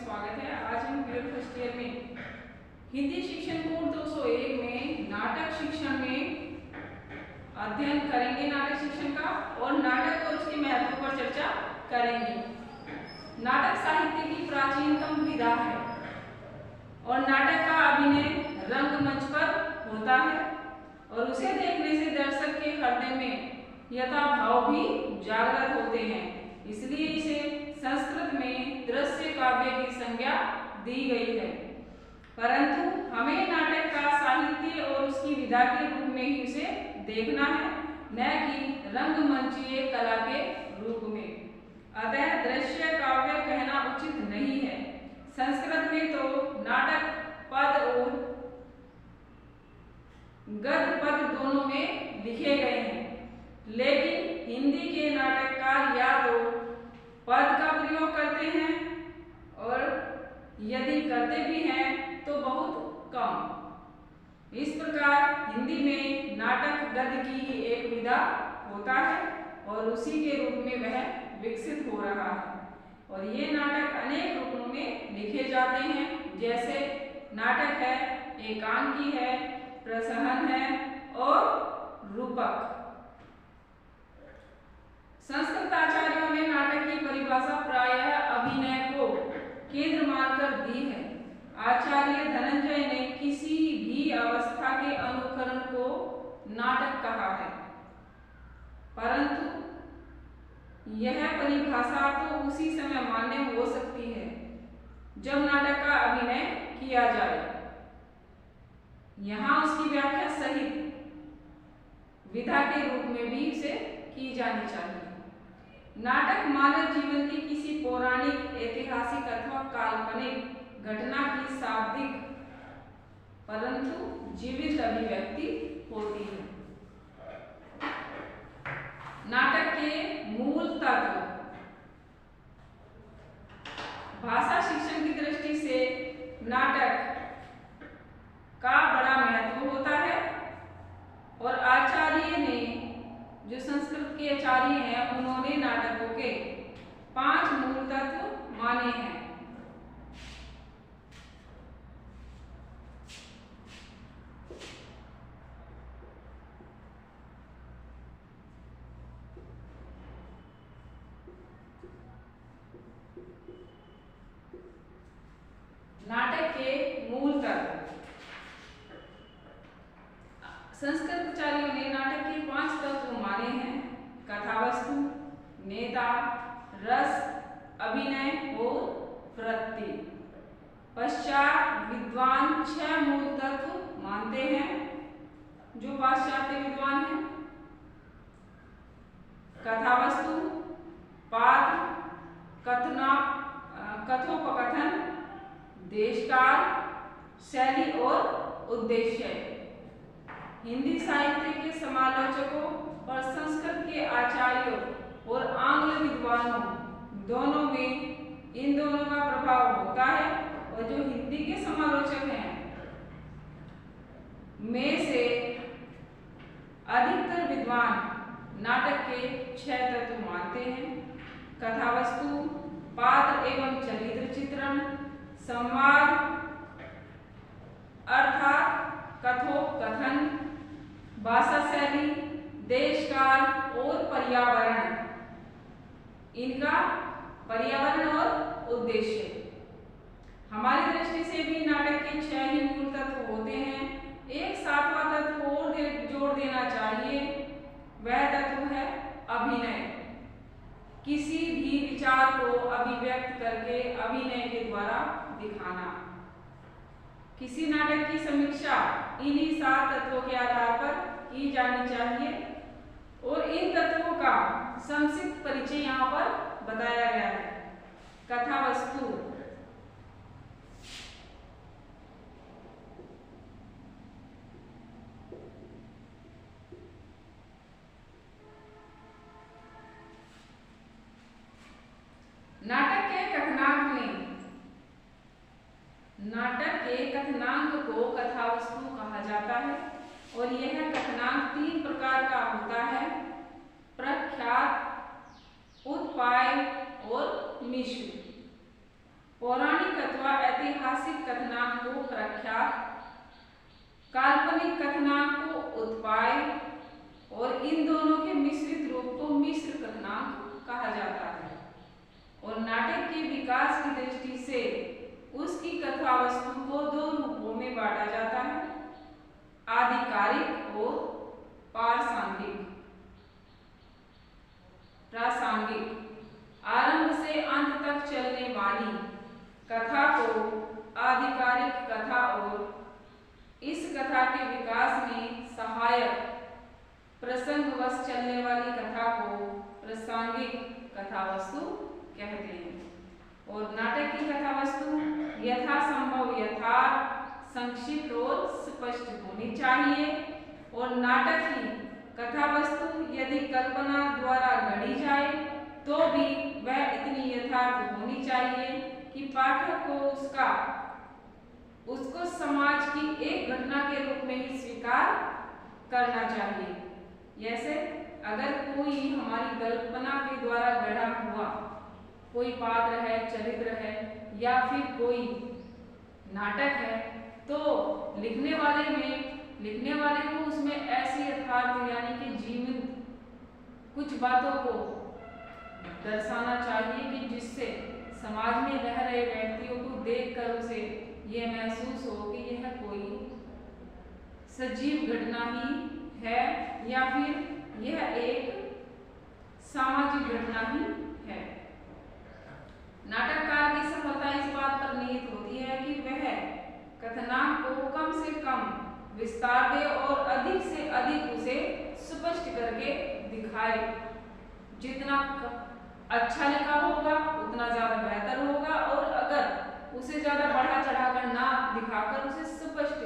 स्वागत है। आज हम पीरियड फर्स्ट ईयर में हिंदी शिक्षण कोड 201 में नाटक शिक्षण में अध्ययन करेंगे नाटक शिक्षण का, और नाटक और उसके महत्व पर चर्चा करेंगे। नाटक साहित्य की प्राचीनतम विधा है और नाटक का अभिनय रंगमंच पर होता है और उसे देखने से दर्शक के हृदय में यथाभाव भी जागृत होते हैं। इसलिए इसे संस्कृत में दृश्य काव्य की संज्ञा दी गई है। परंतु हमें नाटक का साहित्य और उसकी विधा के रूप में ही उसे देखना है, न कि रंगमंचीय कला के रूप में। अतः दृश्य काव्य कहना उचित नहीं है। संस्कृत में तो नाटक पद और गद्य पद दोनों में लिखे गए हैं, लेकिन हिंदी के नाटककार या तो पद का प्रयोग करते हैं और यदि करते भी हैं तो बहुत कम। इस प्रकार हिंदी में नाटक गद्य की ही एक विधा होता है और उसी के रूप में वह विकसित हो रहा है। और ये नाटक अनेक रूपों में लिखे जाते हैं, जैसे नाटक है, एकांकी है, प्रसहन है और रूपक। संस्कृत आचार्यों ने नाटक की परिभाषा प्रायः अभिनय को केंद्र मानकर दी है। आचार्य धनंजय ने किसी भी अवस्था के अनुकरण को नाटक कहा है, परंतु यह परिभाषा तो उसी समय मान्य हो सकती है जब नाटक का अभिनय किया जाए। यहाँ उसकी व्याख्या सहित विधा के रूप में भी इसे की जानी चाहिए। नाटक मानव जीवन की किसी पौराणिक, ऐतिहासिक अथवा काल्पनिक घटना की शाब्दिक परंतु जीवित अभिव्यक्ति होती है। नाटक के मूल तत्व। भाषा शिक्षण की दृष्टि से नाटक का बड़ा महत्व होता है और आचार्य ने, जो संस्कृत के आचार्य हैं, उन्होंने नाटकों के 5 मूल तत्व माने हैं। नाटक के मूल तत्व। संस्कृत आचार्यों ने नाटक के 5 तत्व माने हैं: कथावस्तु, नेता, रस, अभिनय और वृत्ति। पश्चात विद्वान 6 मूल तत्व मानते हैं, जो पाश्चात्य विद्वान हैं: कथावस्तु, पात्र, कथोपकथन, देशकाल, शैली और उद्देश्य। हिंदी साहित्य के समालोचकों और संस्कृत के आचार्यों और आंग्ल विद्वानों दोनों में इन दोनों का प्रभाव होता है। और जो हिंदी के समालोचक हैं में से अधिकतर विद्वान नाटक के 6 तत्व मानते हैं: कथावस्तु, पात्र एवं चरित्र चित्रण, संवाद अर्थात कथोपकथन, भाषा शैली, देशकाल और पर्यावरण। इनका पर्यावरण और उद्देश्य। हमारी दृष्टि से भी नाटक के 6 ही मूल तत्व होते हैं। एक 7वां तत्व और जोड़ देना चाहिए, वह तत्व है अभिनय। किसी भी विचार को अभिव्यक्त करके अभिनय के द्वारा दिखाना। किसी नाटक की समीक्षा इन्हीं 7 तत्वों के आधार पर की जानी चाहिए और इन तत्वों का संक्षिप्त परिचय यहाँ पर बताया गया है। कथावस्तु। नाटक के कथनांक को कथावस्तु कहा जाता है और यह कथनांक 3 प्रकार का होता है: प्रख्यात, उत्पाय और मिश्र। पौराणिक अथवा ऐतिहासिक कथनांक को प्रख्यात, काल्पनिक कथनांक को उत्पाय और इन दोनों के मिश्रित रूप को मिश्र कथनांक कहा जाता है। और नाटक के विकास की दृष्टि से उसकी कथा वस्तु को दो रूपों में बांटा जाता है, आधिकारिक और प्रासंगिक। आरंभ से अंत तक चलने वाली कथा को आधिकारिक कथा और इस कथा के विकास में सहायक प्रसंगवश चलने वाली कथा को प्रासंगिक कथा वस्तु कहते हैं। और नाटक की कथा वस्तु यथासंभव यथार्थ, संक्षिप्त और स्पष्ट होनी चाहिए। और नाटक की कथा वस्तु यदि कल्पना द्वारा गढ़ी जाए तो भी वह इतनी यथार्थ होनी चाहिए कि पाठक को उसको समाज की एक घटना के रूप में ही स्वीकार करना चाहिए। जैसे अगर कोई हमारी कल्पना के द्वारा गढ़ा हुआ कोई पात्र है, चरित्र है या फिर कोई नाटक है, तो लिखने वाले को उसमें ऐसी यथार्थ यानी कि जीवंत कुछ बातों को दर्शाना चाहिए कि जिससे समाज में रह रहे व्यक्तियों को देखकर उसे यह महसूस हो कि यह कोई सजीव घटना ही है या फिर यह एक सामाजिक घटना ही है। नाटककार की सफलता इस बात पर निहित होती है कि वह कथनांक को कम से कम विस्तार दे और अधिक से अधिक उसे स्पष्ट करके दिखाए। जितना अच्छा लिखा होगा उतना ज्यादा बेहतर होगा, और अगर उसे ज्यादा बढ़ा चढ़ाकर ना दिखाकर उसे स्पष्ट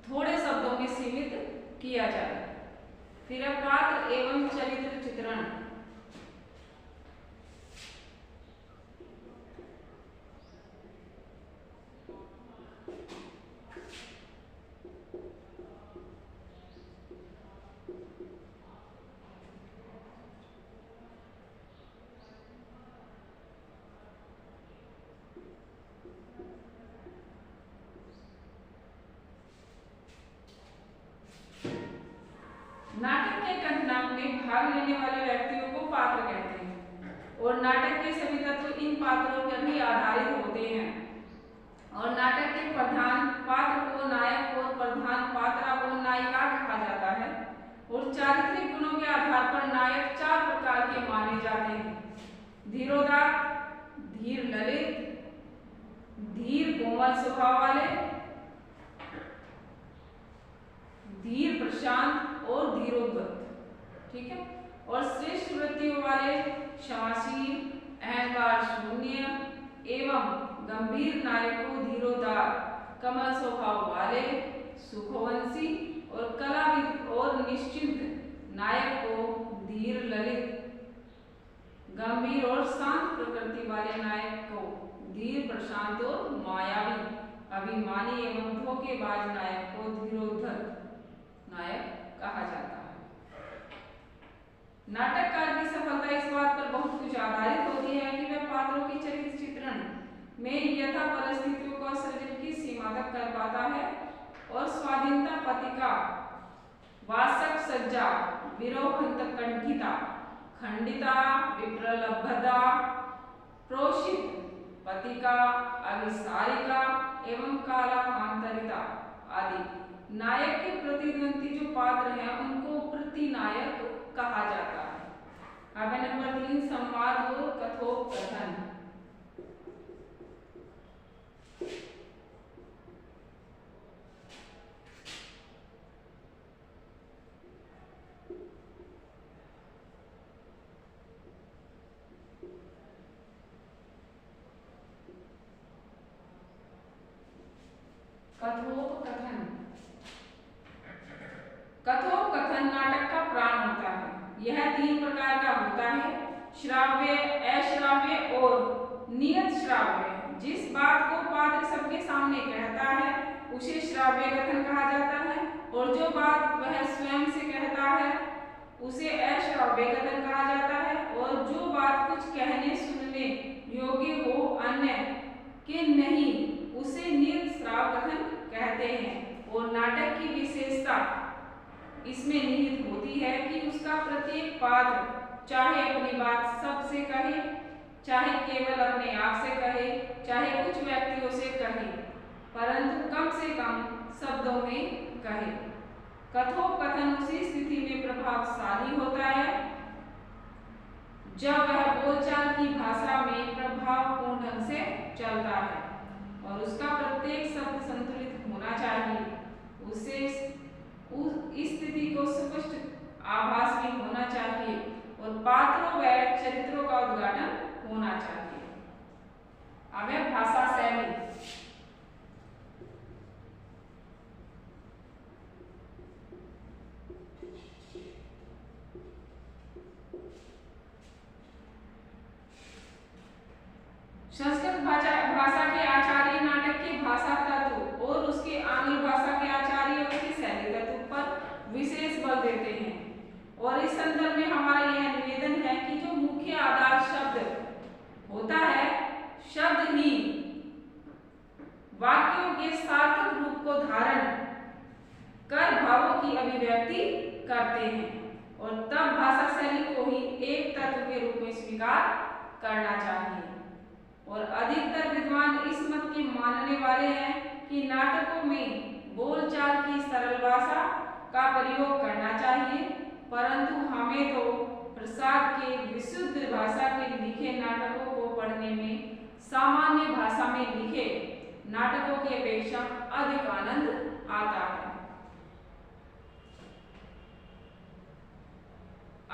थोड़े शब्दों में सीमित किया जाए। फिर पात्र एवं चरित्र चित्रण। नाटक के कथनांक में भाग लेने वाले व्यक्तियों को पात्र कहते हैं और नाटक के सभी तत्व इन पात्रों पर ही आधारित होते हैं। और नाटक के प्रधान पात्र को नायक और प्रधान पात्रा को नायिका कहा जाता है। और चारित्रिक गुणों के आधार पर नायक चार प्रकार के माने जाते हैं: धीरोदात्त, धीर ललित, धीर कोमल स्वभाव वाले, धीर प्रशांत और धीरोद्धत। ठीक है। और श्रेष्ठ वृत्तियों वाले क्षमाशील, अहंकार शून्य एवं गंभीर नायक को धीरोदात्त, कमल स्वभाव वाले सुखवंशी और कलाविद और निश्चिंत नायक को धीर ललित, गंभीर और शांत प्रकृति वाले नायक को धीर प्रशांत और मायावी, अभिमानी एवं धोखेबाज नायक को धीरोद्धत नायक कहा जाता है। नाटककार की सफलता इस बात पर बहुत कुछ आधारित होती है कि वह पात्रों के चरित्र चित्रण में यथा परिस्थितियों का सृजन की सीमा तक कर पाता है और स्वाधीनता, पतिका, वासक सज्जा, विरोहंत कंठिता, खंडिता, विप्रलब्धता, प्रोषित, पतिका, अभिसारिका एवं कालांतरिता आदि नायक के प्रतिद्वंदी जो पात्र हैं उनको प्रतिनायक कहा जाता है। अब नंबर 3 संवाद और कथोपकथन। कथोपकथन। कथोपकथन नाटक का प्राण होता है। यह 3 प्रकार का होता है: श्राव्य, अश्राव्य और नियत श्राव्य। जिस बात को पात्र सबके सामने कहता है उसे श्राव्य कथन कहा जाता है, और जो बात वह स्वयं से कहता है उसे अश्राव्य कथन कहा जाता है, और जो बात कुछ कहने सुनने योग्य हो अन्य चाहे अपनी बात सबसे कहे, चाहे केवल अपने आप से कहे, चाहे कुछ व्यक्तियों से कहे, परंतु कम से कम शब्दों में कहे। कथोपकथन उसी स्थिति में प्रभावशाली होता है जब वह बोलचाल की भाषा में प्रभावपूर्ण ढंग से चलता है और उसका प्रत्येक शब्द संतुलित होना चाहिए। उसे उस स्थिति को स्पष्ट आभास भी होना चाहिए और पात्रों व चरित्रों का उद्घाटन होना चाहिए। अब है भाषा शैली। संस्कृत भाषा के आचार्य नाटक के भाषा तत्व और उसके आंग्ल भाषा के आचार्य उसके शैली तत्व पर विशेष बल देते हैं और इस संदर्भ में हमारा यह निवेदन है कि जो मुख्य आधार शब्द होता है, शब्द ही वाक्यों के सार्थक रूप को धारण कर भावों की अभिव्यक्ति करते हैं और तब भाषा शैली को ही एक तत्व के रूप में स्वीकार करना चाहिए। और अधिकतर विद्वान इस मत के मानने वाले हैं कि नाटकों में बोलचाल की सरल भाषा का प्रयोग करना चाहिए, परंतु हमें तो प्रसाद के विशुद्ध भाषा के लिखे नाटकों को पढ़ने में सामान्य भाषा में लिखे नाटकों की अपेक्षा अधिक आनंद आता है।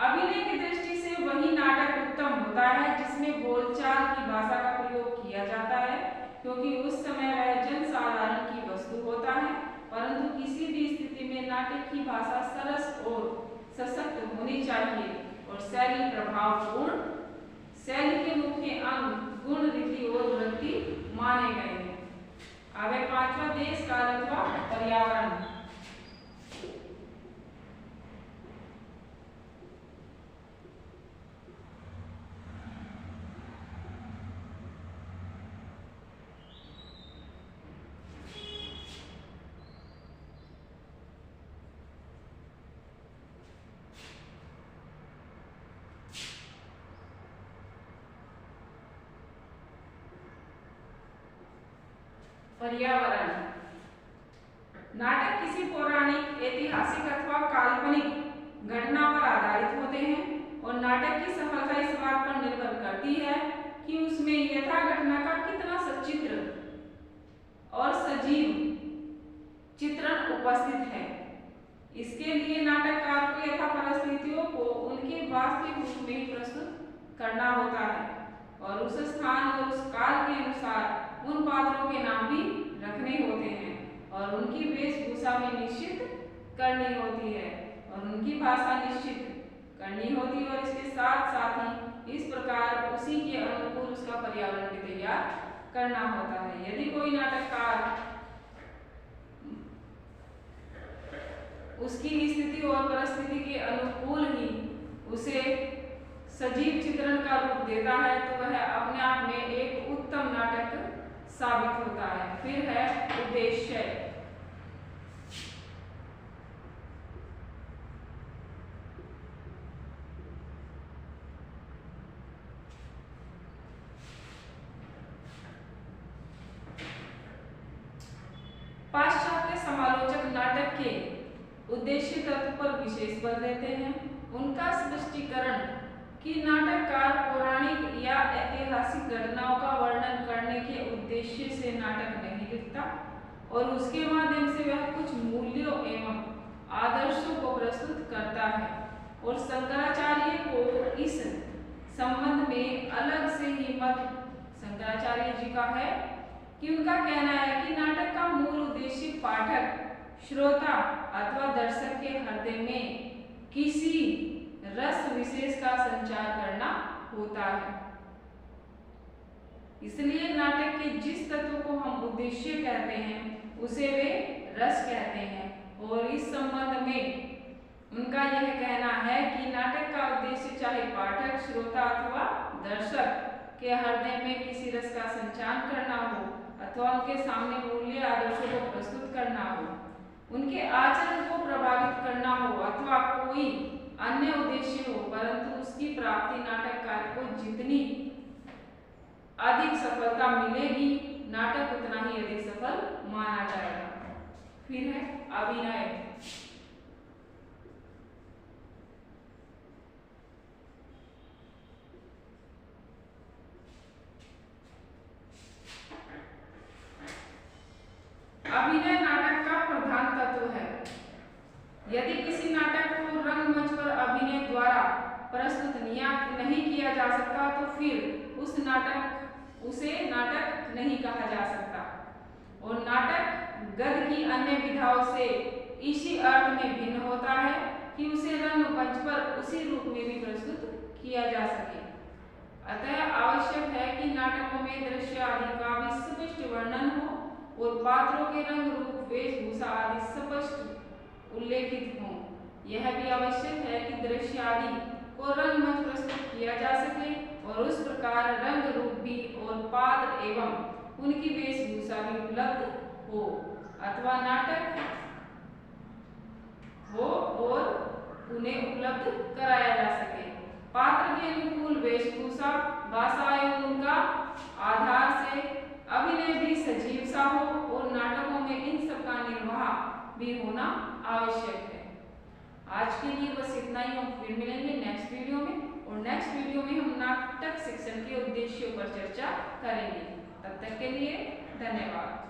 अभिनय की दृष्टि से वही नाटक उत्तम होता है जिसमें बोलचाल की भाषा का प्रयोग किया जाता है, क्योंकि उस समय वह जनसाधारण की वस्तु होता है, परंतु किसी भी स्थिति में नाटक की भाषा सरस और सशक्त होनी चाहिए और शैली प्रभावपूर्ण। शैली के मुख्य अंग गुण, रीति और वृत्ति माने गए हैं। अब है पांचवा, देश काल अथवा पर्यावरण। पर्यावरण। नाटक किसी पौराणिक, ऐतिहासिक अथवा काल्पनिक घटना पर आधारित होते हैं और नाटक की सफलता इस बात पर निर्भर करती है कि उसमें यथा घटना का कितना सचित्र और सजीव चित्रण उपस्थित है। इसके लिए नाटककार को यथा परिस्थितियों को उनके वास्तविक रूप में प्रस्तुत करना होता है और उस स्थान और उस काल के अनुसार उन पात्रों के नाम भी रखने होते हैं और उनकी वेशभूषा में निश्चित करनी होती है और उनकी भाषा निश्चित करनी होती है और इसके साथ साथ ही इस प्रकार उसी के अनुकूल उसका पर्यावरण भी तैयार करना होता है। यदि कोई नाटककार उसकी स्थिति और परिस्थिति के अनुकूल ही उसे सजीव चित्रण का रूप देता है तो वह अपने आप में एक उत्तम नाटक साबित होता है। फिर है उद्देश्य। पाश्चात्य समालोचक नाटक के उद्देश्य तत्व पर विशेष बल देते हैं। उनका स्पष्टीकरण कि नाटककार पौराणिक या ऐतिहासिक घटनाओं का वर्णन करने के उद्देश्य से नाटक नहीं लिखता और उसके माध्यम से वह कुछ मूल्यों एवं आदर्शों को प्रस्तुत करता है। और शंकराचार्य को इस संबंध में अलग से ही मत शंकराचार्य जी का है कि उनका कहना है कि नाटक का मूल उद्देश्य पाठक, श्रोता अथवा दर्शक के हृदय में किसी रस विशेष का संचार करना होता है। इसलिए नाटक के जिस तत्व को हम उद्देश्य कहते हैं उसे वे रस कहते हैं। और इस संबंध में उनका यह कहना है कि नाटक का उद्देश्य चाहे पाठक, श्रोता अथवा दर्शक के हृदय में किसी रस का संचार करना हो अथवा उनके सामने मूल्य आदर्शों को प्रस्तुत करना हो, उनके आचरण को प्रभावित करना हो अथवा कोई अन्य उद्देश्य हो, परंतु उसकी प्राप्ति नाटककार को जितनी अधिक सफलता मिलेगी, नाटक उतना ही अधिक सफल माना जाएगा। फिर है अभिनय। अभिनय नाटक का प्रधान तत्व है। यदि किसी नाटक को रंगमंच पर अभिनय द्वारा प्रस्तुत नहीं किया जा सकता तो फिर उसे नाटक नहीं कहा जा सकता। और नाटक गद्य की अन्य विधाओं से इसी अर्थ में भिन्न होता है कि उसे रंगमंच पर उसी रूप में भी प्रस्तुत किया जा सके। अतः आवश्यक है कि नाटकों में दृश्य आदि का भी स्पष्ट वर्णन हो और पात्रों के रंग रूप वेशभूषा आदि स्पष्ट उल्लेखित हों। यह भी आवश्यक है कि दृश्य आदि को रंगमंच प्रस्तुत किया जा सके और उस प्रकार रंग रूप भी और पात्र एवं उनकी वेशभूषा भी उपलब्ध हो अथवा नाटक हो और उन्हें उपलब्ध कराया जा सके। पात्र के अनुकूल वेशभूषा, भाषा एवं उनका आधार से अभिनय भी सजीव सा हो और नाटकों में इन सब का निर्वाह भी होना आवश्यक है। आज के लिए बस इतना ही। हम फिर मिलेंगे नेक्स्ट वीडियो में, और नेक्स्ट वीडियो में हम नाटक शिक्षण के उद्देश्यों पर चर्चा करेंगे। तब तक के लिए धन्यवाद।